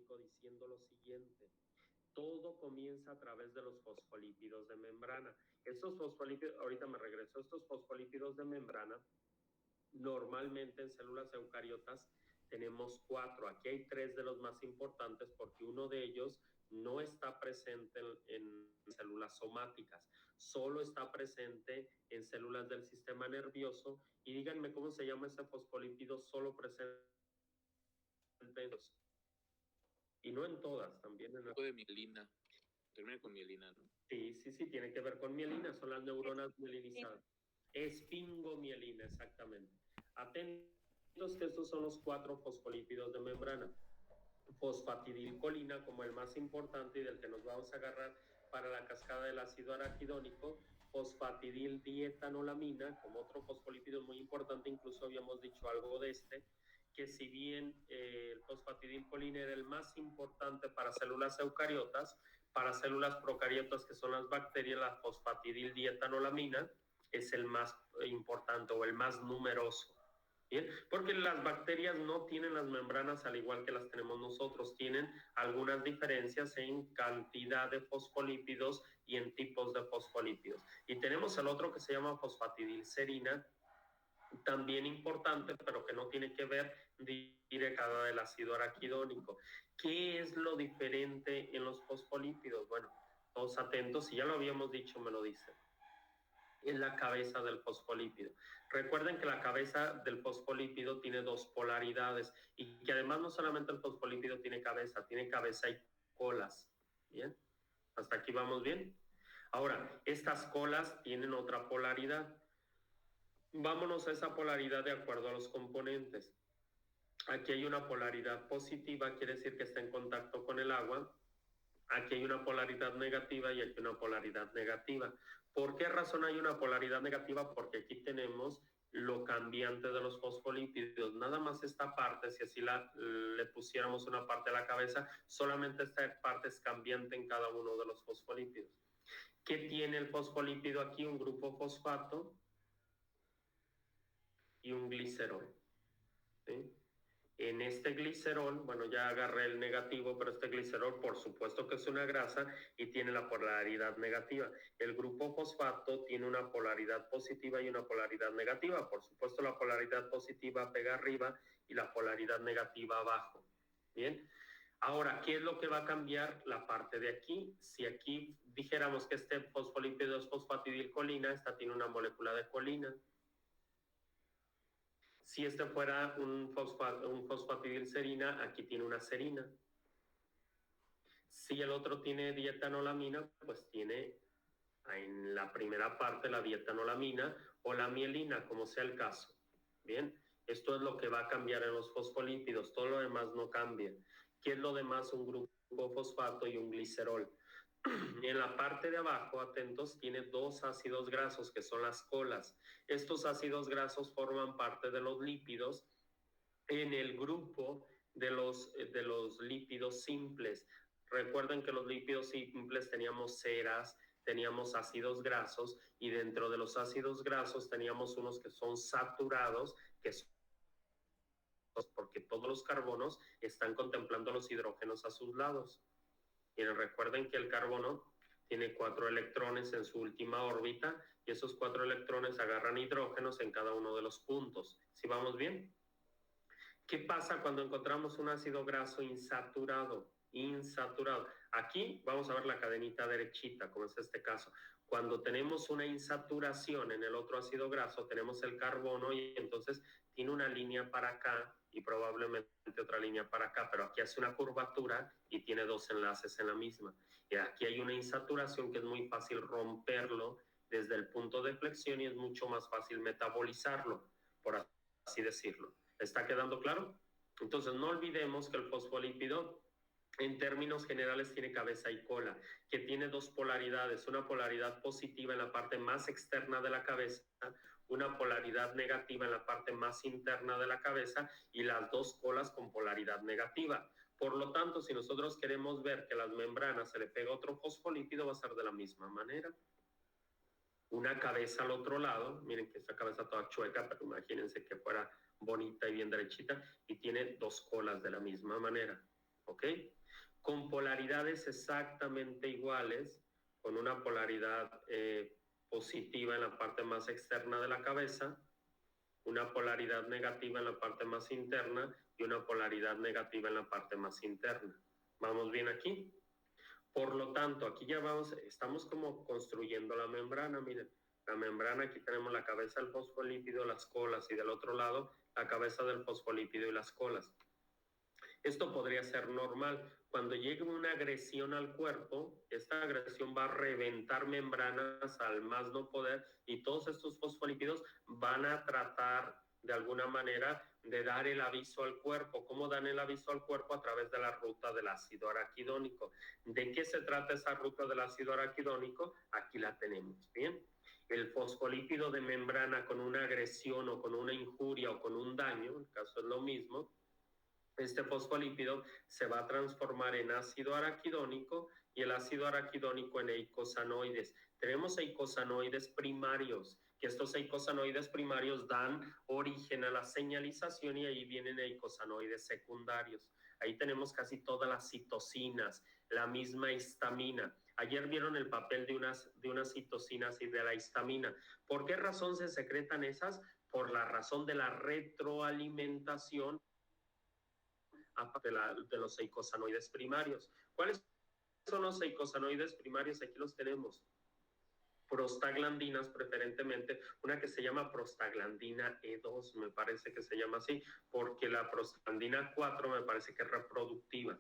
arquidónico diciendo lo siguiente: todo comienza a través de los fosfolípidos de membrana. Estos fosfolípidos, ahorita me regreso, estos fosfolípidos de membrana, normalmente en células eucariotas tenemos 4. Aquí hay 3 de los más importantes porque uno de ellos no está presente en células somáticas, solo está presente en células del sistema nervioso. Y díganme cómo se llama ese fosfolípido solo presente en ellos. Y no en todas, también en... de mielina. Termina con mielina, ¿no? Sí, tiene que ver con mielina, son las neuronas mielinizadas. Esfingomielina, exactamente. Atentos que estos son los 4 fosfolípidos de membrana. Fosfatidilcolina como el más importante y del que nos vamos a agarrar para la cascada del ácido araquidónico, fosfatidildietanolamina como otro fosfolípido muy importante, incluso habíamos dicho algo de que si bien el fosfatidilcolina era el más importante para células eucariotas, para células procariotas que son las bacterias, la fosfatidildietanolamina es el más importante o el más numeroso. Bien, porque las bacterias no tienen las membranas al igual que las tenemos nosotros, tienen algunas diferencias en cantidad de fosfolípidos y en tipos de fosfolípidos. Y tenemos el otro que se llama fosfatidilserina, también importante, pero que no tiene que ver directamente del ácido araquidónico. ¿Qué es lo diferente en los fosfolípidos? Bueno, todos atentos, si ya lo habíamos dicho, me lo dicen. En la cabeza del fosfolípido. Recuerden que la cabeza del fosfolípido tiene 2 polaridades y que además no solamente el fosfolípido tiene cabeza y colas. ¿Bien? ¿Hasta aquí vamos bien? Ahora, estas colas tienen otra polaridad. Vámonos a esa polaridad de acuerdo a los componentes. Aquí hay una polaridad positiva, quiere decir que está en contacto con el agua. Aquí hay una polaridad negativa y aquí una polaridad negativa. ¿Por qué razón hay una polaridad negativa? Porque aquí tenemos lo cambiante de los fosfolípidos. Nada más esta parte, si así le pusiéramos una parte a la cabeza, solamente esta parte es cambiante en cada uno de los fosfolípidos. ¿Qué tiene el fosfolípido aquí? Un grupo fosfato y un glicerol. ¿Sí? En este glicerol, bueno, ya agarré el negativo, pero este glicerol por supuesto que es una grasa y tiene la polaridad negativa. El grupo fosfato tiene una polaridad positiva y una polaridad negativa. Por supuesto la polaridad positiva pega arriba y la polaridad negativa abajo. Bien. Ahora, ¿qué es lo que va a cambiar? La parte de aquí. Si aquí dijéramos que este fosfolípido es fosfatidilcolina, esta tiene una molécula de colina. Si este fuera un fosfatidilserina, aquí tiene una serina. Si el otro tiene dietanolamina, pues tiene en la primera parte la dietanolamina o la mielina, como sea el caso. Bien, esto es lo que va a cambiar en los fosfolípidos, todo lo demás no cambia. ¿Qué es lo demás? Un grupo fosfato y un glicerol. En la parte de abajo, atentos, tiene 2 ácidos grasos que son las colas. Estos ácidos grasos forman parte de los lípidos en el grupo de los lípidos simples. Recuerden que los lípidos simples teníamos ceras, teníamos ácidos grasos y dentro de los ácidos grasos teníamos unos que son saturados, que son porque todos los carbonos están contemplando los hidrógenos a sus lados. Y recuerden que el carbono tiene 4 electrones en su última órbita y esos 4 electrones agarran hidrógenos en cada uno de los puntos. ¿Sí vamos bien? ¿Qué pasa cuando encontramos un ácido graso insaturado? Insaturado. Aquí vamos a ver la cadenita derechita, como es este caso. Cuando tenemos una insaturación en el otro ácido graso, tenemos el carbono y entonces tiene una línea para acá y probablemente otra línea para acá, pero aquí hace una curvatura y tiene 2 enlaces en la misma. Y aquí hay una insaturación que es muy fácil romperlo desde el punto de flexión y es mucho más fácil metabolizarlo, por así decirlo. ¿Está quedando claro? Entonces no olvidemos que el fosfolípido en términos generales tiene cabeza y cola, que tiene 2 polaridades, una polaridad positiva en la parte más externa de la cabeza, una polaridad negativa en la parte más interna de la cabeza y las 2 colas con polaridad negativa. Por lo tanto, si nosotros queremos ver que a las membranas se le pega otro fosfolípido, va a ser de la misma manera. Una cabeza al otro lado, miren que esta cabeza toda chueca, pero imagínense que fuera bonita y bien derechita, y tiene 2 colas de la misma manera. ¿ok? Con polaridades exactamente iguales, con una polaridad positiva en la parte más externa de la cabeza, una polaridad negativa en la parte más interna y una polaridad negativa en la parte más interna. ¿Vamos bien aquí? Por lo tanto, aquí ya estamos como construyendo la membrana, miren. La membrana, aquí tenemos la cabeza del fosfolípido, las colas, y del otro lado, la cabeza del fosfolípido y las colas. Esto podría ser normal. Cuando llegue una agresión al cuerpo, esta agresión va a reventar membranas al más no poder y todos estos fosfolípidos van a tratar de alguna manera de dar el aviso al cuerpo. ¿Cómo dan el aviso al cuerpo? A través de la ruta del ácido araquidónico. ¿De qué se trata esa ruta del ácido araquidónico? Aquí la tenemos, ¿bien? El fosfolípido de membrana con una agresión o con una injuria o con un daño, el caso es lo mismo, este fosfolípido se va a transformar en ácido araquidónico y el ácido araquidónico en eicosanoides. Tenemos eicosanoides primarios, que estos eicosanoides primarios dan origen a la señalización y ahí vienen eicosanoides secundarios. Ahí tenemos casi todas las citocinas, la misma histamina. Ayer vieron el papel de unas citocinas y de la histamina. ¿Por qué razón se secretan esas? Por la razón de la retroalimentación de los eicosanoides primarios. ¿Cuáles son los eicosanoides primarios? Aquí los tenemos. Prostaglandinas preferentemente, una que se llama prostaglandina E2, me parece que se llama así, porque la prostaglandina 4 me parece que es reproductiva.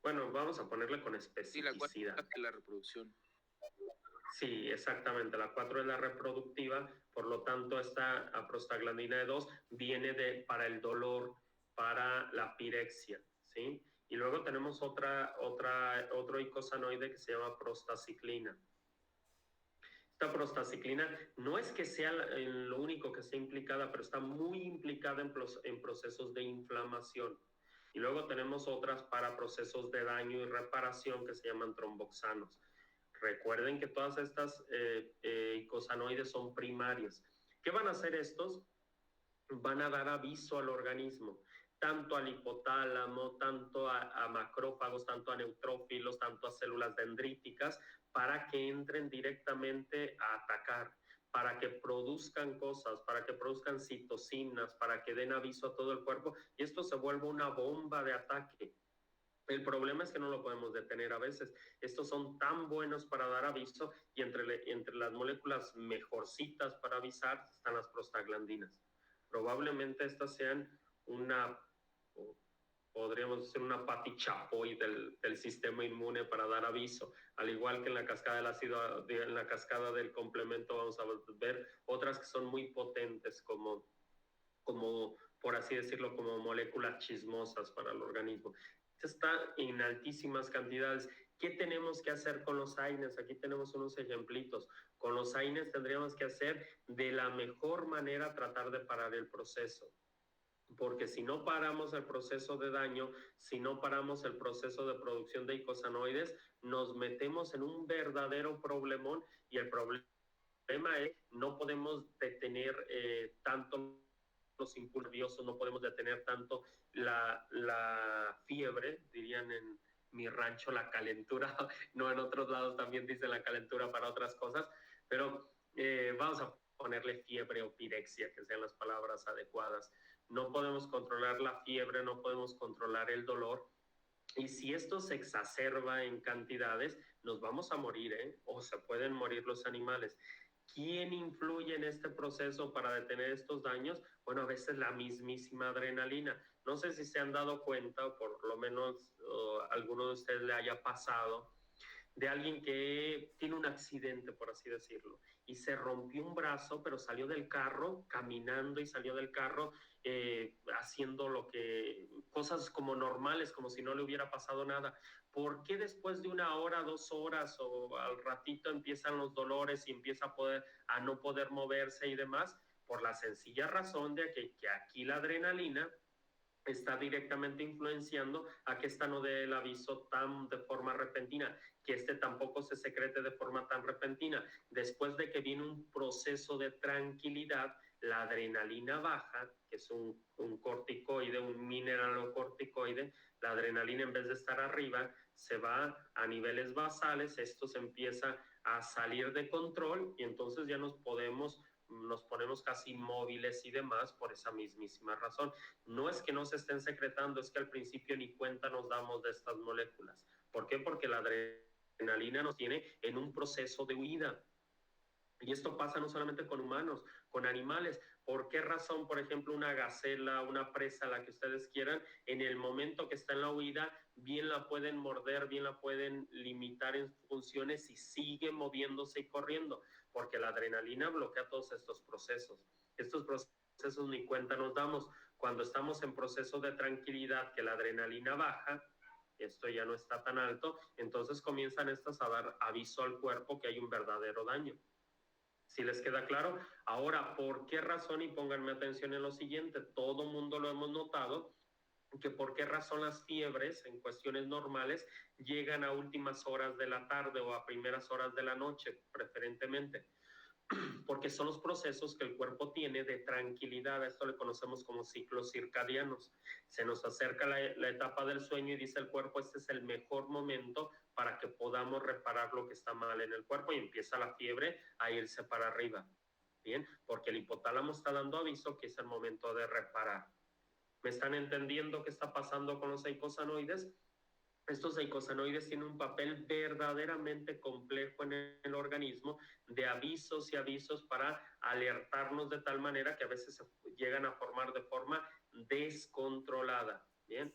Bueno, vamos a ponerle con especificidad. Sí, la 4 es la reproducción. Sí, exactamente, la 4 es la reproductiva, por lo tanto esta prostaglandina E2 viene para el dolor, para la pirexia, ¿sí? Y luego tenemos otro eicosanoide que se llama prostaciclina. Esta prostaciclina no es que sea lo único que sea implicada, pero está muy implicada en procesos de inflamación. Y luego tenemos otras para procesos de daño y reparación que se llaman tromboxanos. Recuerden que todas estas eicosanoides son primarias. ¿Qué van a hacer estos? Van a dar aviso al organismo, tanto al hipotálamo, tanto a macrófagos, tanto a neutrófilos, tanto a células dendríticas, para que entren directamente a atacar, para que produzcan cosas, para que produzcan citocinas, para que den aviso a todo el cuerpo, y esto se vuelve una bomba de ataque. El problema es que no lo podemos detener a veces. Estos son tan buenos para dar aviso y entre las moléculas mejorcitas para avisar están las prostaglandinas. Probablemente estas sean podríamos decir una pati chapoy del sistema inmune para dar aviso. Al igual que en la cascada del ácido, en la cascada del complemento vamos a ver otras que son muy potentes como por así decirlo, como moléculas chismosas para el organismo. Está en altísimas cantidades. ¿Qué tenemos que hacer con los AINES? Aquí tenemos unos ejemplitos. Con los AINES tendríamos que hacer de la mejor manera tratar de parar el proceso. Porque si no paramos el proceso de daño, si no paramos el proceso de producción de eicosanoides, nos metemos en un verdadero problemón y el problema es no podemos detener tanto los impulsos nerviosos, no podemos detener tanto la fiebre, dirían en mi rancho la calentura, no en otros lados también dicen la calentura para otras cosas, pero vamos a ponerle fiebre o pirexia, que sean las palabras adecuadas. No podemos controlar la fiebre, no podemos controlar el dolor, y si esto se exacerba en cantidades, nos vamos a morir, o se pueden morir los animales. ¿Quién influye en este proceso para detener estos daños? Bueno, a veces la mismísima adrenalina. No sé si se han dado cuenta, o por lo menos alguno de ustedes le haya pasado, de alguien que tiene un accidente, por así decirlo, y se rompió un brazo, pero salió del carro caminando y salió del carro haciendo cosas como normales, como si no le hubiera pasado nada. ¿Por qué después de 1 hora, 2 horas o al ratito empiezan los dolores y empieza a no poder moverse y demás? Por la sencilla razón de que aquí la adrenalina está directamente influenciando a que esta no dé el aviso de forma repentina, que este tampoco se secrete de forma tan repentina. Después de que viene un proceso de tranquilidad, la adrenalina baja, que es un corticoide, un mineralocorticoide. La adrenalina, en vez de estar arriba, se va a niveles basales, esto se empieza a salir de control y entonces ya nos ponemos casi móviles y demás por esa mismísima razón. No es que no se estén secretando, es que al principio ni cuenta nos damos de estas moléculas. ¿Por qué? Porque la adrenalina nos tiene en un proceso de huida. Y esto pasa no solamente con humanos, con animales. ¿Por qué razón, por ejemplo, una gacela, una presa, la que ustedes quieran, en el momento que está en la huida, bien la pueden morder, bien la pueden limitar en funciones y sigue moviéndose y corriendo? Porque la adrenalina bloquea todos estos procesos. Estos procesos ni cuenta nos damos. Cuando estamos en proceso de tranquilidad, que la adrenalina baja, esto ya no está tan alto, entonces comienzan estas a dar aviso al cuerpo que hay un verdadero daño. ¿Si les queda claro? Ahora, ¿por qué razón? Y pónganme atención en lo siguiente, todo mundo lo hemos notado, que por qué razón las fiebres en cuestiones normales llegan a últimas horas de la tarde o a primeras horas de la noche, preferentemente. Porque son los procesos que el cuerpo tiene de tranquilidad. A esto le conocemos como ciclos circadianos. Se nos acerca la etapa del sueño y dice el cuerpo, este es el mejor momento para que podamos reparar lo que está mal en el cuerpo, y empieza la fiebre a irse para arriba. Bien, porque el hipotálamo está dando aviso que es el momento de reparar. ¿Me están entendiendo qué está pasando con los eicosanoides? Estos eicosanoides tienen un papel verdaderamente complejo en el organismo, de avisos y avisos para alertarnos de tal manera que a veces se llegan a formar de forma descontrolada. Bien.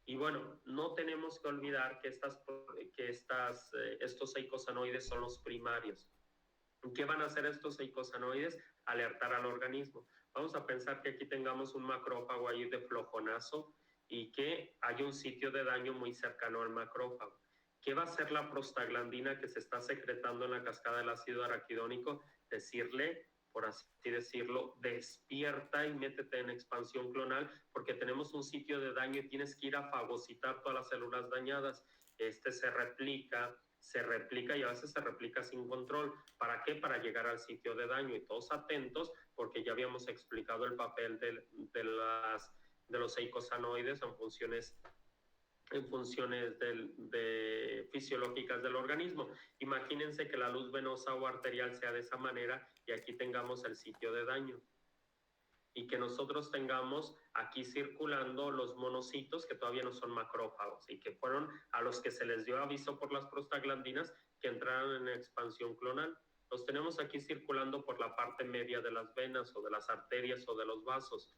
Y bueno, no tenemos que olvidar que estos eicosanoides son los primarios. ¿Qué van a hacer estos eicosanoides? Alertar al organismo. Vamos a pensar que aquí tengamos un macrófago ahí de flojonazo y que hay un sitio de daño muy cercano al macrófago. ¿Qué va a hacer la prostaglandina que se está secretando en la cascada del ácido araquidónico? Decirle, por así decirlo, despierta y métete en expansión clonal, porque tenemos un sitio de daño y tienes que ir a fagocitar todas las células dañadas. Este se replica y a veces se replica sin control. ¿Para qué? Para llegar al sitio de daño, y todos atentos porque ya habíamos explicado el papel de los eicosanoides en funciones fisiológicas del organismo. Imagínense que la luz venosa o arterial sea de esa manera y aquí tengamos el sitio de daño. Y que nosotros tengamos aquí circulando los monocitos que todavía no son macrófagos y que fueron a los que se les dio aviso por las prostaglandinas que entraran en expansión clonal. Los tenemos aquí circulando por la parte media de las venas o de las arterias o de los vasos.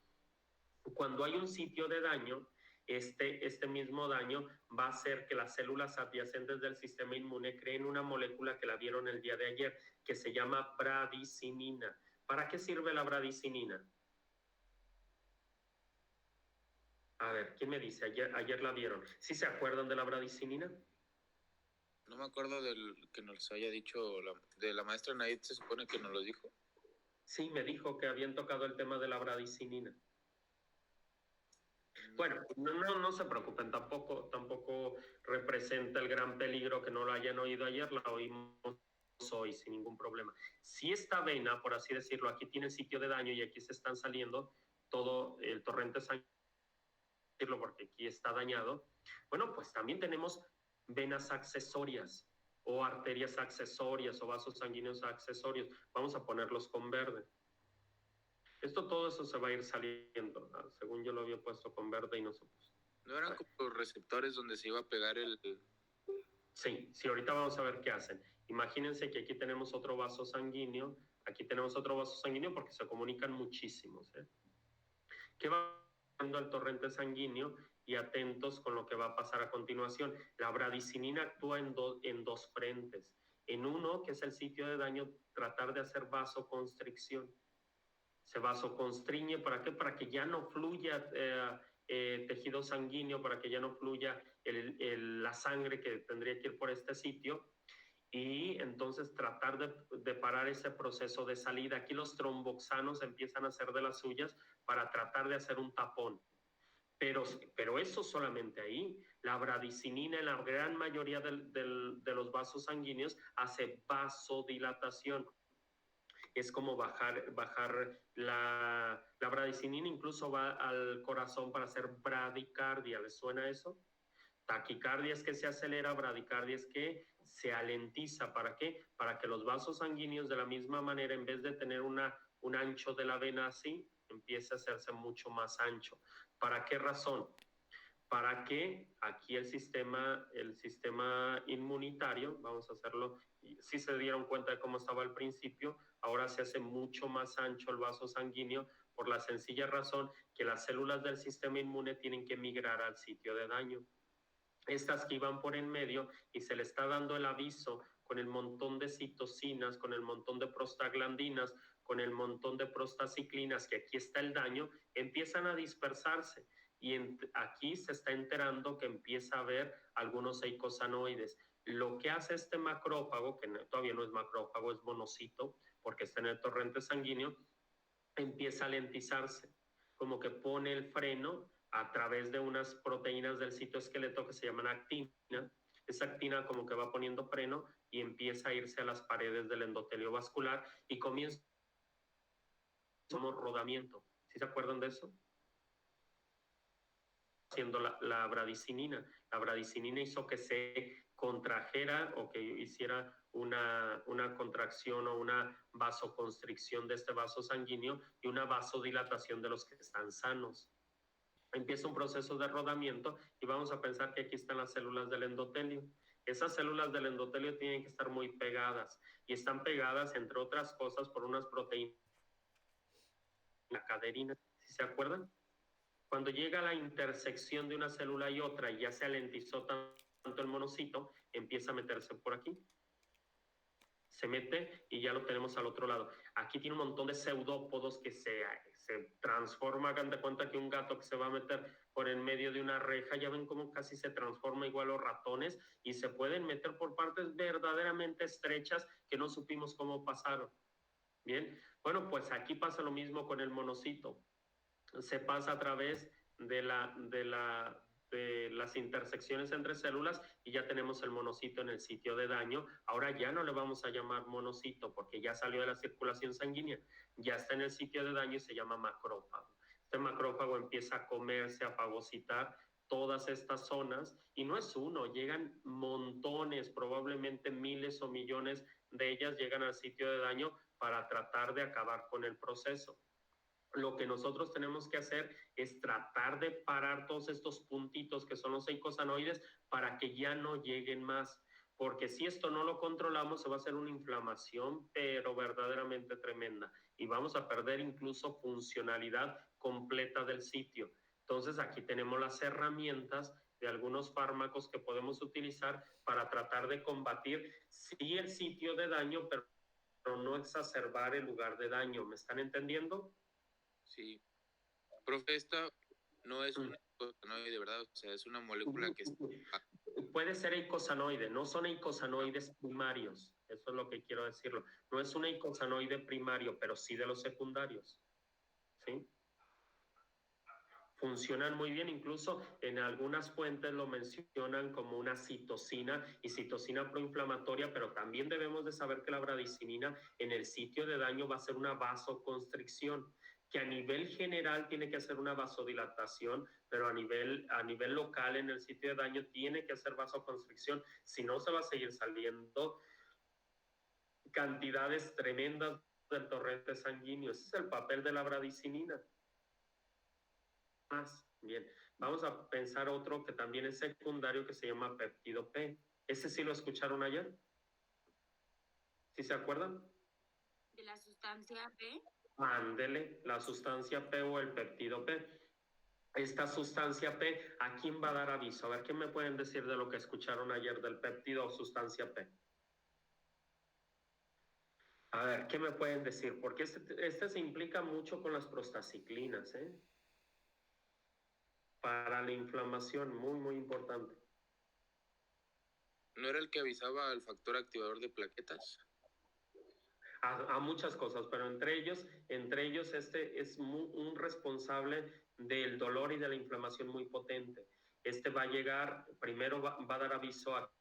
Cuando hay un sitio de daño, este mismo daño va a hacer que las células adyacentes del sistema inmune creen una molécula que la vieron el día de ayer, que se llama bradicinina. ¿Para qué sirve la bradicinina? A ver, ¿quién me dice? Ayer la vieron. ¿Sí se acuerdan de la bradicinina? No me acuerdo del que nos haya dicho, de la maestra Naid, se supone que nos lo dijo. Sí, me dijo que habían tocado el tema de la bradicinina. Bueno, no se preocupen, tampoco representa el gran peligro que no lo hayan oído ayer, la oímos hoy sin ningún problema. Si esta vena, por así decirlo, aquí tiene sitio de daño y aquí se están saliendo todo el torrente sanguíneo, porque aquí está dañado, bueno, pues también tenemos venas accesorias o arterias accesorias o vasos sanguíneos accesorios. Vamos a ponerlos con verde. Todo eso se va a ir saliendo, ¿no? Según yo lo había puesto con verde y no se puso. ¿No eran como los receptores donde se iba a pegar el...? Sí, ahorita vamos a ver qué hacen. Imagínense que aquí tenemos otro vaso sanguíneo, porque se comunican muchísimos, ¿eh? ¿Qué va haciendo el torrente sanguíneo? Y atentos con lo que va a pasar a continuación. La bradicinina actúa en dos frentes. En uno, que es el sitio de daño, tratar de hacer vasoconstricción. Se vasoconstriñe, ¿para qué? Para que ya no fluya tejido sanguíneo, para que ya no fluya la sangre que tendría que ir por este sitio, y entonces tratar de parar ese proceso de salida. Aquí los tromboxanos empiezan a hacer de las suyas para tratar de hacer un tapón. Pero eso solamente ahí. La bradicinina en la gran mayoría de los vasos sanguíneos hace vasodilatación. es como bajar la bradicinina, incluso va al corazón para hacer bradicardia. ¿Les suena eso? Taquicardia es que se acelera, bradicardia es que se alentiza. ¿Para qué? Para que los vasos sanguíneos de la misma manera, en vez de tener un ancho de la vena así, empiece a hacerse mucho más ancho. ¿Para qué razón? Para que aquí el sistema inmunitario, vamos a hacerlo, si se dieron cuenta de cómo estaba al principio, ahora se hace mucho más ancho el vaso sanguíneo por la sencilla razón que las células del sistema inmune tienen que migrar al sitio de daño. Estas que iban por en medio y se le está dando el aviso con el montón de citocinas, con el montón de prostaglandinas, con el montón de prostaciclinas, que aquí está el daño, empiezan a dispersarse y aquí se está enterando que empieza a haber algunos eicosanoides. Lo que hace este macrófago, que todavía no es macrófago, es monocito, porque está en el torrente sanguíneo, empieza a lentizarse, como que pone el freno a través de unas proteínas del citoesqueleto que se llaman actina. Esa actina como que va poniendo freno y empieza a irse a las paredes del endotelio vascular y comienza como rodamiento. ¿Sí se acuerdan de eso? Haciendo la bradicinina. La bradicinina hizo que se contrajera o que hiciera una contracción o una vasoconstricción de este vaso sanguíneo y una vasodilatación de los que están sanos. Empieza un proceso de rodamiento y vamos a pensar que aquí están las células del endotelio. Esas células del endotelio tienen que estar muy pegadas y están pegadas, entre otras cosas, por unas proteínas, la caderina, ¿sí se acuerdan? Cuando llega a la intersección de una célula y otra y ya se alentizó tanto el monocito, empieza a meterse por aquí. Se mete y ya lo tenemos al otro lado. Aquí tiene un montón de pseudópodos que se transforma. Hagan de cuenta que un gato que se va a meter por en medio de una reja, ya ven cómo casi se transforma igual los ratones y se pueden meter por partes verdaderamente estrechas que no supimos cómo pasaron. Bien, bueno, pues aquí pasa lo mismo con el monocito. Se pasa a través de las intersecciones entre células y ya tenemos el monocito en el sitio de daño. Ahora ya no le vamos a llamar monocito porque ya salió de la circulación sanguínea, ya está en el sitio de daño y se llama macrófago. Este macrófago empieza a comerse, a fagocitar todas estas zonas y no es uno, llegan montones, probablemente miles o millones de ellas llegan al sitio de daño para tratar de acabar con el proceso. Lo que nosotros tenemos que hacer es tratar de parar todos estos puntitos que son los eicosanoides para que ya no lleguen más. Porque si esto no lo controlamos, se va a hacer una inflamación, pero verdaderamente tremenda. Y vamos a perder incluso funcionalidad completa del sitio. Entonces aquí tenemos las herramientas de algunos fármacos que podemos utilizar para tratar de combatir, sí, el sitio de daño, pero no exacerbar el lugar de daño. ¿Me están entendiendo? Sí. Profe, esta no es un eicosanoide, ¿verdad? O sea, es una molécula que puede ser eicosanoide, no son eicosanoides primarios. Eso es lo que quiero decirlo. No es un eicosanoide primario, pero sí de los secundarios. ¿Sí? Funcionan muy bien, incluso en algunas fuentes lo mencionan como una citocina y citocina proinflamatoria, pero también debemos de saber que la bradicinina en el sitio de daño va a ser una vasoconstricción, que a nivel general tiene que hacer una vasodilatación, pero a nivel local en el sitio de daño tiene que hacer vasoconstricción, si no se va a seguir saliendo cantidades tremendas del torrente sanguíneo. Ese es el papel de la bradicinina. Más bien, vamos a pensar otro que también es secundario que se llama péptido P. ¿Ese sí lo escucharon ayer? ¿Sí se acuerdan? ¿De la sustancia P? Ándele, la sustancia P o el péptido P. Esta sustancia P, ¿a quién va a dar aviso? A ver, ¿qué me pueden decir de lo que escucharon ayer del péptido o sustancia P? A ver, ¿qué me pueden decir? Porque este se implica mucho con las prostaciclinas, ¿eh? Para la inflamación, muy, muy importante. ¿No era el que avisaba al factor activador de plaquetas? A muchas cosas, pero entre ellos este es un responsable del dolor y de la inflamación muy potente. Este va a llegar, primero va a dar aviso a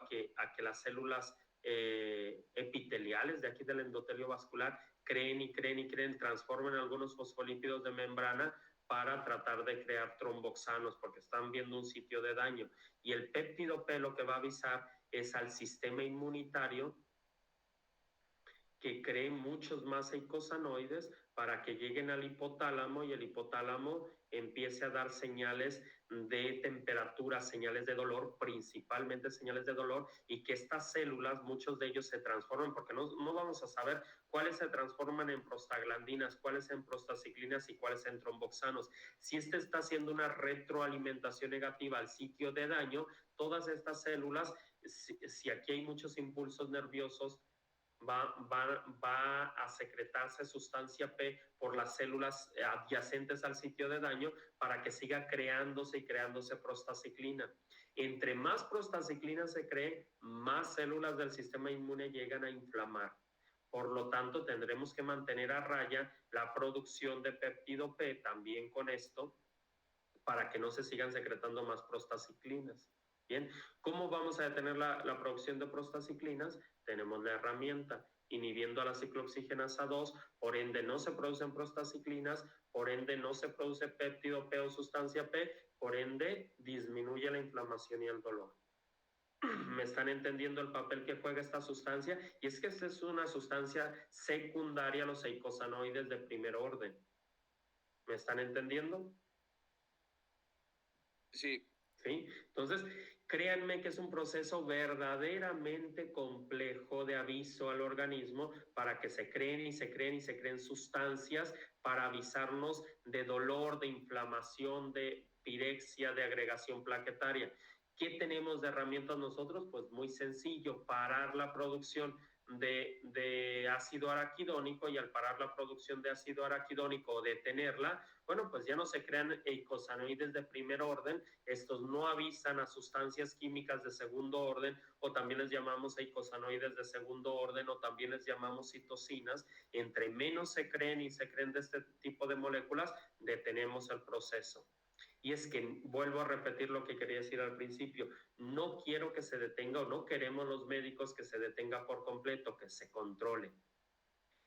que las células epiteliales de aquí del endotelio vascular creen, transforman algunos fosfolípidos de membrana para tratar de crear tromboxanos porque están viendo un sitio de daño. Y el péptido P lo que va a avisar es al sistema inmunitario que cree muchos más eicosanoides para que lleguen al hipotálamo y el hipotálamo empiece a dar señales de temperatura, señales de dolor, principalmente señales de dolor, y que estas células, muchos de ellos se transforman, porque no vamos a saber cuáles se transforman en prostaglandinas, cuáles en prostaciclinas y cuáles en tromboxanos. Si este está haciendo una retroalimentación negativa al sitio de daño, todas estas células, si aquí hay muchos impulsos nerviosos, va a secretarse sustancia P por las células adyacentes al sitio de daño para que siga creándose y creándose prostaciclina. Entre más prostaciclina se cree, más células del sistema inmune llegan a inflamar. Por lo tanto, tendremos que mantener a raya la producción de péptido P también con esto para que no se sigan secretando más prostaciclinas. Bien, ¿cómo vamos a detener la producción de prostaciclinas? Tenemos la herramienta inhibiendo a la ciclooxigenasa 2, por ende no se producen prostaciclinas, por ende no se produce péptido P o sustancia P, por ende disminuye la inflamación y el dolor. ¿Me están entendiendo el papel que juega esta sustancia? Y es que esta es una sustancia secundaria a los eicosanoides de primer orden. ¿Me están entendiendo? Sí. ¿Sí? Entonces, créanme que es un proceso verdaderamente complejo de aviso al organismo para que se creen sustancias para avisarnos de dolor, de inflamación, de pirexia, de agregación plaquetaria. ¿Qué tenemos de herramientas nosotros? Pues muy sencillo, parar la producción de ácido araquidónico, y al parar la producción de ácido araquidónico o detenerla, bueno, pues ya no se crean eicosanoides de primer orden, estos no avisan a sustancias químicas de segundo orden, o también les llamamos eicosanoides de segundo orden, o también les llamamos citocinas. Entre menos se creen de este tipo de moléculas, detenemos el proceso. Y es que vuelvo a repetir lo que quería decir al principio, no quiero que se detenga, o no queremos los médicos que se detenga por completo, que se controle.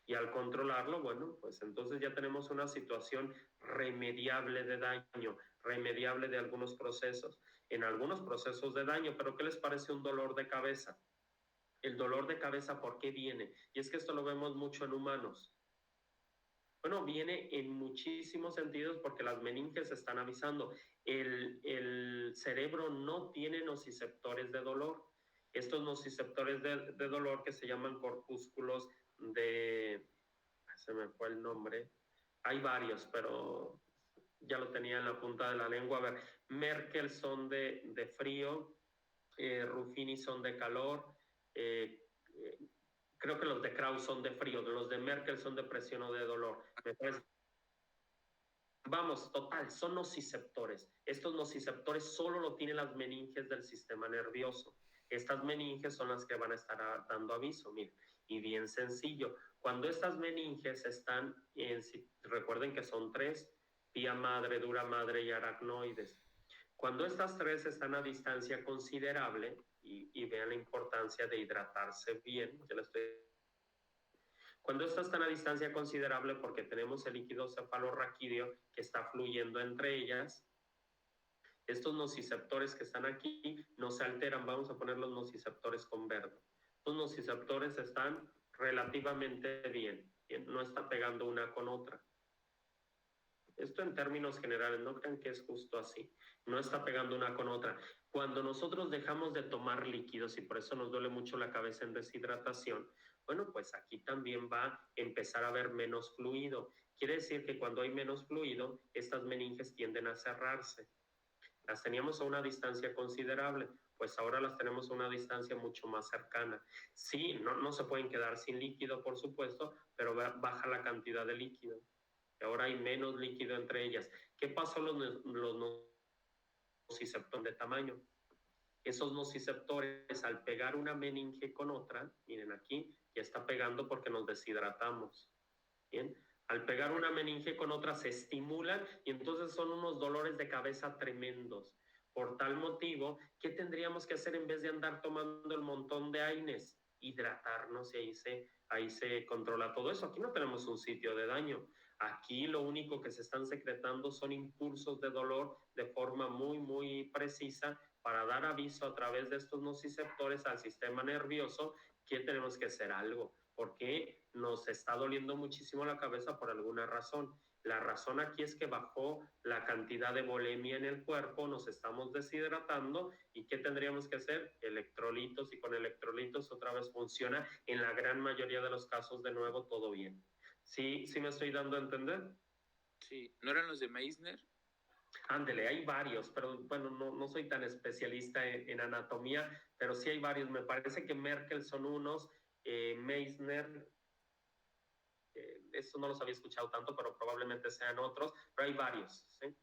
Y al controlarlo, bueno, pues entonces ya tenemos una situación remediable de daño, remediable de algunos procesos, en algunos procesos de daño. Pero ¿qué les parece un dolor de cabeza? El dolor de cabeza, ¿por qué viene? Y es que esto lo vemos mucho en humanos. Bueno, viene en muchísimos sentidos porque las meninges están avisando. El cerebro no tiene nociceptores de dolor. Estos nociceptores de dolor, que se llaman corpúsculos se me fue el nombre. Hay varios, pero ya lo tenía en la punta de la lengua. A ver, Merkel son de frío, Ruffini son de calor, creo que los de Krauss son de frío, los de Merkel son de presión o de dolor. Me parece. Vamos, total, son nociceptores. Estos nociceptores solo lo tienen las meninges del sistema nervioso. Estas meninges son las que van a estar dando aviso, miren. Y bien sencillo, cuando estas meninges están recuerden que son tres: pía madre, dura madre y aracnoides. Cuando estas tres están a distancia considerable, y vean la importancia de hidratarse bien, cuando estas están a distancia considerable, porque tenemos el líquido cefalorraquídeo que está fluyendo entre ellas, estos nociceptores que están aquí no se alteran. Vamos a poner los nociceptores con verde. Los nociceptores están relativamente bien, no están pegando una con otra. Esto en términos generales, no crean que es justo así. No está pegando una con otra. Cuando nosotros dejamos de tomar líquidos, y por eso nos duele mucho la cabeza en deshidratación, bueno, pues aquí también va a empezar a haber menos fluido. Quiere decir que cuando hay menos fluido, estas meninges tienden a cerrarse. Las teníamos a una distancia considerable, pues ahora las tenemos a una distancia mucho más cercana. Sí, no se pueden quedar sin líquido, por supuesto, pero baja la cantidad de líquido. Ahora hay menos líquido entre ellas. ¿Qué pasó los nociceptores de tamaño? Esos nociceptores, al pegar una meninge con otra, miren aquí, ya está pegando porque nos deshidratamos. Bien, al pegar una meninge con otra se estimulan, y entonces son unos dolores de cabeza tremendos. Por tal motivo, ¿qué tendríamos que hacer en vez de andar tomando el montón de AINES? hidratarnos y ahí se controla todo eso. Aquí no tenemos un sitio de daño. Aquí lo único que se están secretando son impulsos de dolor de forma muy, muy precisa para dar aviso a través de estos nociceptores al sistema nervioso que tenemos que hacer algo, porque nos está doliendo muchísimo la cabeza por alguna razón. La razón aquí es que bajó la cantidad de volemia en el cuerpo, nos estamos deshidratando y ¿qué tendríamos que hacer? Electrolitos, y con electrolitos otra vez funciona en la gran mayoría de los casos, de nuevo todo bien. ¿Sí, sí me estoy dando a entender? Sí, ¿no eran los de Meissner? Ándele, hay varios, pero bueno, no soy tan especialista en anatomía, pero sí hay varios. Me parece que Merkel son unos, Meissner, eso no los había escuchado tanto, pero probablemente sean otros, pero hay varios, ¿sí?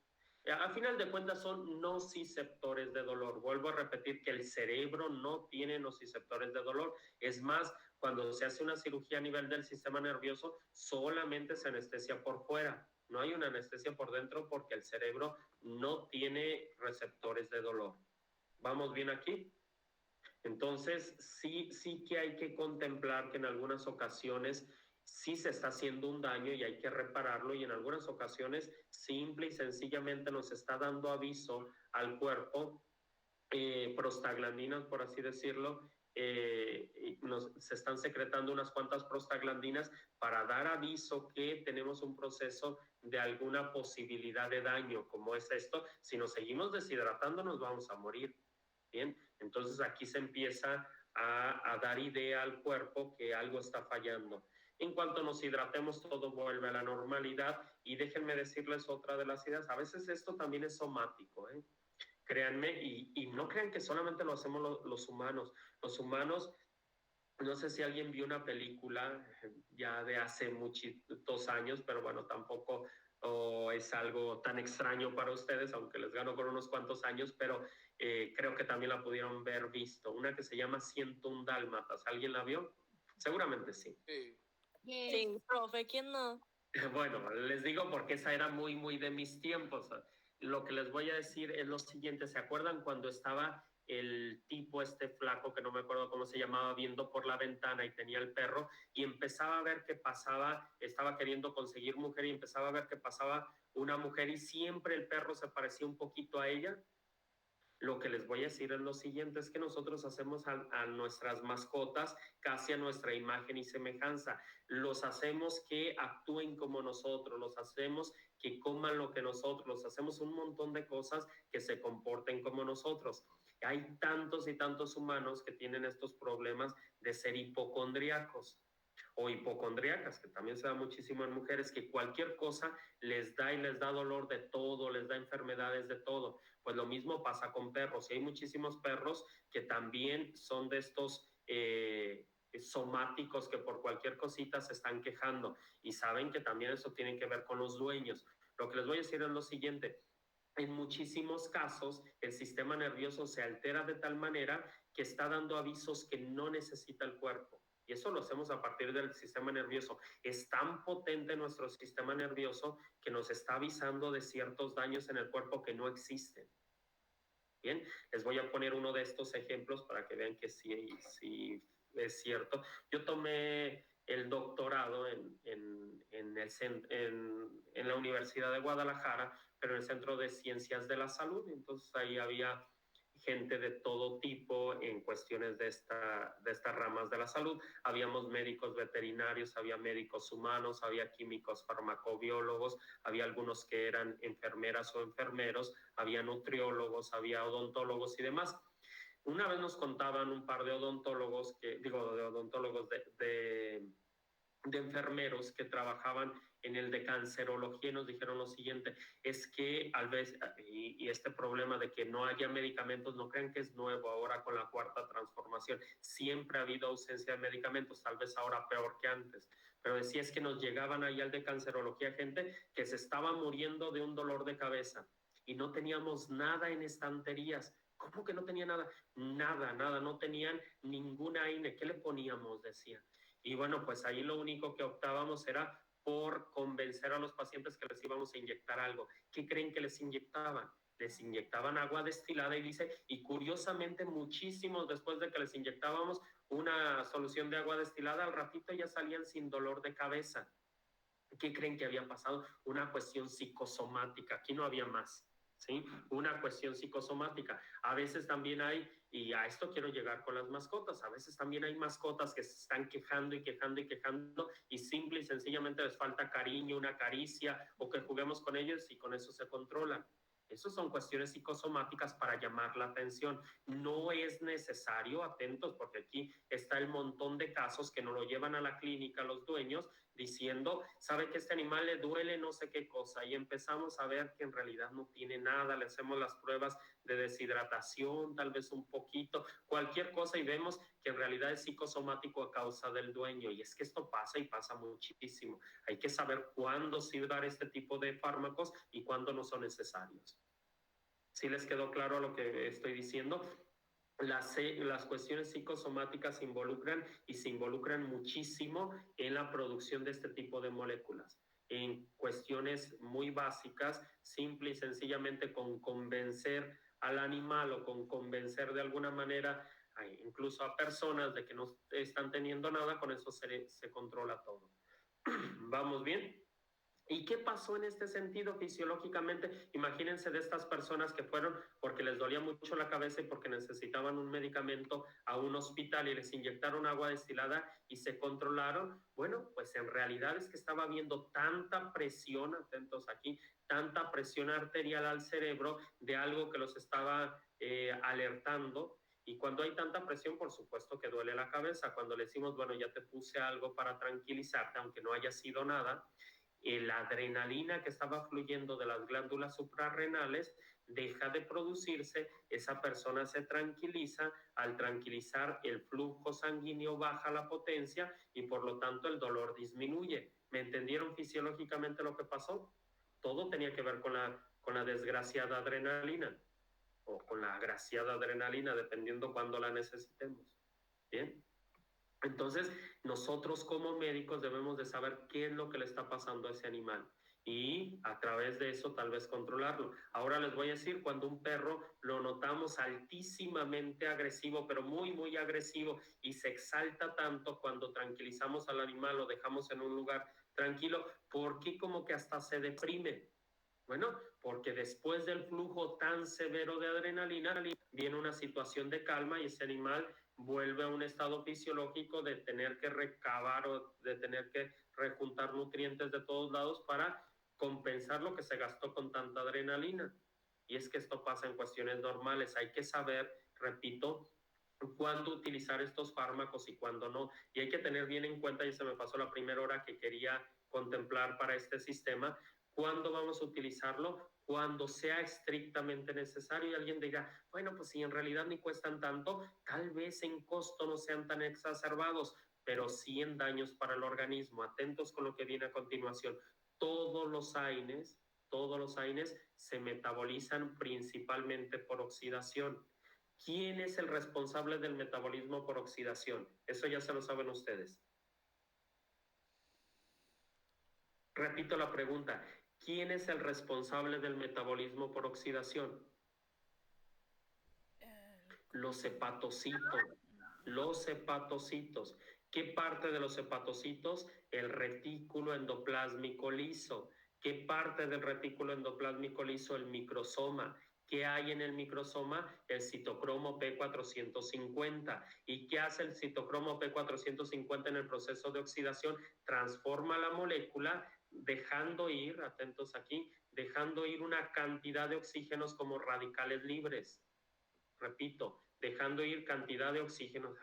A final de cuentas son nociceptores de dolor. Vuelvo a repetir que el cerebro no tiene nociceptores de dolor. Es más, cuando se hace una cirugía a nivel del sistema nervioso, solamente se anestesia por fuera. No hay una anestesia por dentro porque el cerebro no tiene receptores de dolor. ¿Vamos bien aquí? Entonces, sí que hay que contemplar que en algunas ocasiones sí se está haciendo un daño y hay que repararlo, y en algunas ocasiones simple y sencillamente nos está dando aviso al cuerpo, prostaglandinas, por así decirlo, se están secretando unas cuantas prostaglandinas para dar aviso que tenemos un proceso de alguna posibilidad de daño, como es esto. Si nos seguimos deshidratando nos vamos a morir. Bien, entonces aquí se empieza a dar idea al cuerpo que algo está fallando. En cuanto nos hidratemos, todo vuelve a la normalidad. Y déjenme decirles otra de las ideas. A veces esto también es somático, ¿eh? Créanme, y no crean que solamente lo hacemos los humanos. Los humanos, no sé si alguien vio una película ya de hace muchos años, pero bueno, tampoco es algo tan extraño para ustedes, aunque les gano con unos cuantos años, pero creo que también la pudieron ver visto. Una que se llama 101 Dálmatas. ¿Alguien la vio? Seguramente sí. Sí. Sí, profe, ¿quién no? Bueno, les digo porque esa era muy, muy de mis tiempos. Lo que les voy a decir es lo siguiente. ¿Se acuerdan cuando estaba el tipo este flaco, que no me acuerdo cómo se llamaba, viendo por la ventana y tenía el perro y empezaba a ver que pasaba, estaba queriendo conseguir mujer y empezaba a ver que pasaba una mujer y siempre el perro se parecía un poquito a ella? Lo que les voy a decir es lo siguiente, es que nosotros hacemos a nuestras mascotas casi a nuestra imagen y semejanza. Los hacemos que actúen como nosotros, los hacemos que coman lo que nosotros, los hacemos un montón de cosas que se comporten como nosotros. Hay tantos y tantos humanos que tienen estos problemas de ser hipocondríacos o hipocondríacas, que también se da muchísimo en mujeres, que cualquier cosa les da y les da dolor de todo, les da enfermedades de todo. Pues lo mismo pasa con perros. Y hay muchísimos perros que también son de estos somáticos que por cualquier cosita se están quejando y saben que también eso tiene que ver con los dueños. Lo que les voy a decir es lo siguiente. En muchísimos casos, el sistema nervioso se altera de tal manera que está dando avisos que no necesita el cuerpo. Y eso lo hacemos a partir del sistema nervioso. Es tan potente nuestro sistema nervioso que nos está avisando de ciertos daños en el cuerpo que no existen. Bien, les voy a poner uno de estos ejemplos para que vean que sí es cierto. Yo tomé el doctorado en la Universidad de Guadalajara, pero en el Centro de Ciencias de la Salud. Entonces ahí había gente de todo tipo en cuestiones de estas ramas de la salud. Habíamos médicos veterinarios, había médicos humanos, había químicos farmacobiólogos, había algunos que eran enfermeras o enfermeros, había nutriólogos, había odontólogos y demás. Una vez nos contaban un par de odontólogos, de enfermeros que trabajaban en el de cancerología, y nos dijeron lo siguiente, es que al vez, y este problema de que no haya medicamentos, no crean que es nuevo ahora con la cuarta transformación, siempre ha habido ausencia de medicamentos, tal vez ahora peor que antes, pero decía es que nos llegaban ahí al de cancerología gente que se estaba muriendo de un dolor de cabeza y no teníamos nada en estanterías. ¿Cómo que no tenía nada? Nada, no tenían ninguna INE. ¿Qué le poníamos? Decía. Y bueno, pues ahí lo único que optábamos era por convencer a los pacientes que les íbamos a inyectar algo. ¿Qué creen que les inyectaban? les inyectaban agua destilada y dice, y curiosamente muchísimos después de que les inyectábamos una solución de agua destilada, al ratito ya salían sin dolor de cabeza. ¿Qué creen que había pasado? Una cuestión psicosomática, aquí no había más, ¿sí? Una cuestión psicosomática. A veces también hay, y a esto quiero llegar con las mascotas, a veces también hay mascotas que se están quejando y quejando y quejando y simple y sencillamente les falta cariño, una caricia o que juguemos con ellos y con eso se controlan. Esas son cuestiones psicosomáticas para llamar la atención. No es necesario, atentos, porque aquí está el montón de casos que nos lo llevan a la clínica los dueños diciendo, sabe que este animal le duele no sé qué cosa y empezamos a ver que en realidad no tiene nada, le hacemos las pruebas de deshidratación, tal vez un poquito, cualquier cosa y vemos que en realidad es psicosomático a causa del dueño y es que esto pasa y pasa muchísimo. Hay que saber cuándo sí dar este tipo de fármacos y cuándo no son necesarios. ¿Sí les quedó claro lo que estoy diciendo? Las cuestiones psicosomáticas se involucran muchísimo en la producción de este tipo de moléculas. En cuestiones muy básicas, simple y sencillamente con convencer al animal o con convencer de alguna manera incluso a personas de que no están teniendo nada, con eso se controla todo. ¿Vamos bien? ¿Y qué pasó en este sentido fisiológicamente? Imagínense de estas personas que fueron porque les dolía mucho la cabeza y porque necesitaban un medicamento a un hospital y les inyectaron agua destilada y se controlaron. Bueno, pues en realidad es que estaba habiendo tanta presión, atentos aquí, tanta presión arterial al cerebro de algo que los estaba alertando. Y cuando hay tanta presión, por supuesto que duele la cabeza. Cuando le decimos, bueno, ya te puse algo para tranquilizarte, aunque no haya sido nada, la adrenalina que estaba fluyendo de las glándulas suprarrenales deja de producirse, esa persona se tranquiliza, al tranquilizar el flujo sanguíneo baja la potencia y por lo tanto el dolor disminuye. ¿Me entendieron fisiológicamente lo que pasó? Todo tenía que ver con la desgraciada adrenalina o con la agraciada adrenalina, dependiendo cuándo la necesitemos. ¿Bien? Entonces, nosotros como médicos debemos de saber qué es lo que le está pasando a ese animal y a través de eso tal vez controlarlo. Ahora les voy a decir, cuando un perro lo notamos altísimamente agresivo, pero muy, muy agresivo y se exalta tanto cuando tranquilizamos al animal, lo dejamos en un lugar tranquilo, ¿por qué como que hasta se deprime? Bueno, porque después del flujo tan severo de adrenalina viene una situación de calma y ese animal vuelve a un estado fisiológico de tener que recabar o de tener que rejuntar nutrientes de todos lados para compensar lo que se gastó con tanta adrenalina. Y es que esto pasa en cuestiones normales. Hay que saber, repito, cuándo utilizar estos fármacos y cuándo no. Y hay que tener bien en cuenta, y se me pasó la primera hora que quería contemplar para este sistema, ¿cuándo vamos a utilizarlo? Cuando sea estrictamente necesario. Y alguien dirá, bueno, pues si en realidad ni cuestan tanto, tal vez en costo no sean tan exacerbados, pero sí en daños para el organismo. Atentos con lo que viene a continuación. Todos los AINES se metabolizan principalmente por oxidación. ¿Quién es el responsable del metabolismo por oxidación? Eso ya se lo saben ustedes. Repito la pregunta, ¿quién es el responsable del metabolismo por oxidación? Los hepatocitos. Los hepatocitos. ¿Qué parte de los hepatocitos? El retículo endoplásmico liso. ¿Qué parte del retículo endoplásmico liso? El microsoma. ¿Qué hay en el microsoma? El citocromo P450. ¿Y qué hace el citocromo P450 en el proceso de oxidación? Transforma la molécula dejando ir, atentos aquí, dejando ir una cantidad de oxígenos como radicales libres. Repito, dejando ir cantidad de oxígenos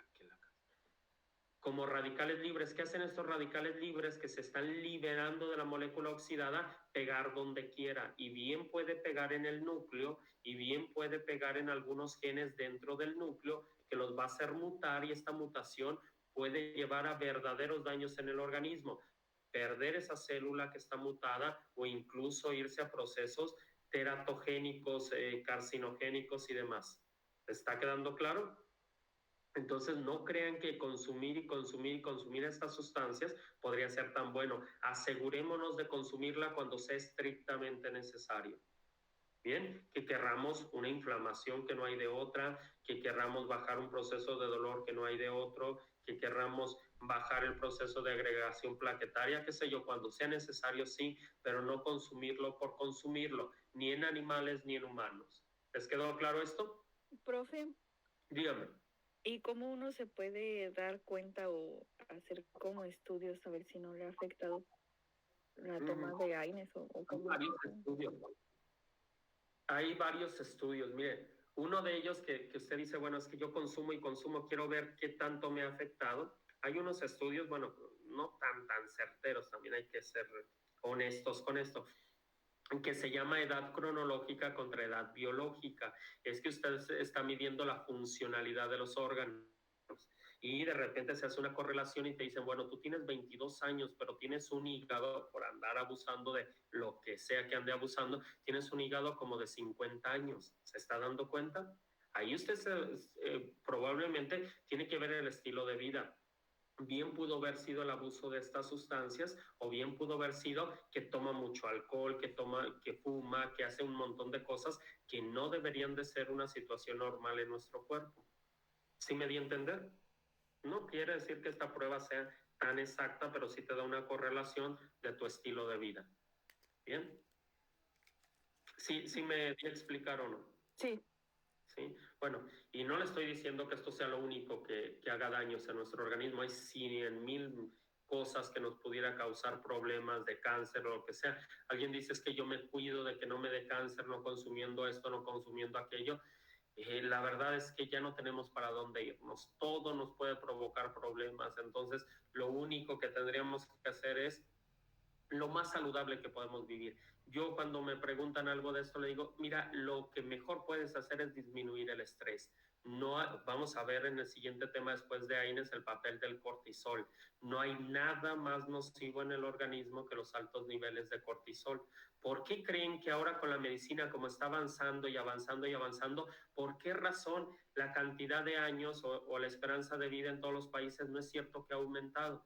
como radicales libres. ¿Qué hacen estos radicales libres que se están liberando de la molécula oxidada? Pegar donde quiera, y bien puede pegar en el núcleo y bien puede pegar en algunos genes dentro del núcleo que los va a hacer mutar, y esta mutación puede llevar a verdaderos daños en el organismo, perder esa célula que está mutada o incluso irse a procesos teratogénicos, carcinogénicos y demás. ¿Está quedando claro? Entonces no crean que consumir estas sustancias podría ser tan bueno. Asegurémonos de consumirla cuando sea estrictamente necesario. Bien, que querramos una inflamación que no hay de otra, que querramos bajar un proceso de dolor que no hay de otro, que querramos bajar el proceso de agregación plaquetaria, qué sé yo, cuando sea necesario, sí, pero no consumirlo por consumirlo, ni en animales ni en humanos. ¿Les quedó claro esto? Profe, Dígame. ¿y cómo uno se puede dar cuenta o hacer como estudios a ver si no le ha afectado la toma de AINES o cómo? Hay varios estudios, mire, uno de ellos que usted dice, bueno, es que yo consumo y consumo, quiero ver qué tanto me ha afectado. Hay unos estudios, bueno, no tan certeros, también hay que ser honestos con esto, que se llama edad cronológica contra edad biológica. Es que usted está midiendo la funcionalidad de los órganos y de repente se hace una correlación y te dicen, bueno, tú tienes 22 años, pero tienes un hígado por andar abusando de lo que sea que ande abusando, tienes un hígado como de 50 años. ¿Se está dando cuenta? Ahí usted probablemente tiene que ver el estilo de vida. Bien pudo haber sido el abuso de estas sustancias o bien pudo haber sido que toma mucho alcohol, que fuma, que hace un montón de cosas que no deberían de ser una situación normal en nuestro cuerpo. ¿Sí me di a entender? No quiere decir que esta prueba sea tan exacta, pero sí te da una correlación de tu estilo de vida. ¿Bien? ¿Sí me di a explicar o no? Sí. ¿Sí? Bueno, y no le estoy diciendo que esto sea lo único que haga daños en nuestro organismo. Hay 100,000 cosas que nos pudiera causar problemas de cáncer o lo que sea. Alguien dice es que yo me cuido de que no me dé cáncer, no consumiendo esto, no consumiendo aquello. La verdad es que ya no tenemos para dónde irnos. Todo nos puede provocar problemas. Entonces, lo único que tendríamos que hacer es lo más saludable que podemos vivir. Yo cuando me preguntan algo de esto le digo, mira, lo que mejor puedes hacer es disminuir el estrés. No, vamos a ver en el siguiente tema después de AINES el papel del cortisol. No hay nada más nocivo en el organismo que los altos niveles de cortisol. ¿Por qué creen que ahora con la medicina como está avanzando y avanzando y avanzando, por qué razón la cantidad de años o la esperanza de vida en todos los países no es cierto que ha aumentado?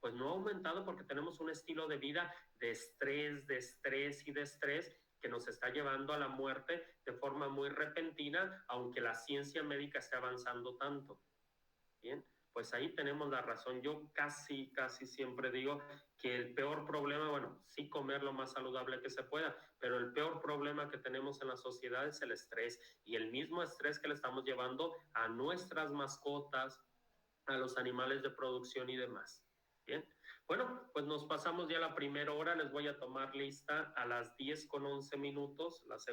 Pues no ha aumentado porque tenemos un estilo de vida de estrés y de estrés que nos está llevando a la muerte de forma muy repentina, aunque la ciencia médica esté avanzando tanto. Bien, pues ahí tenemos la razón. Yo casi siempre digo que el peor problema, bueno, sí comer lo más saludable que se pueda, pero el peor problema que tenemos en la sociedad es el estrés y el mismo estrés que le estamos llevando a nuestras mascotas, a los animales de producción y demás. Bien, bueno, pues nos pasamos ya la primera hora, les voy a tomar lista a las 10:11, la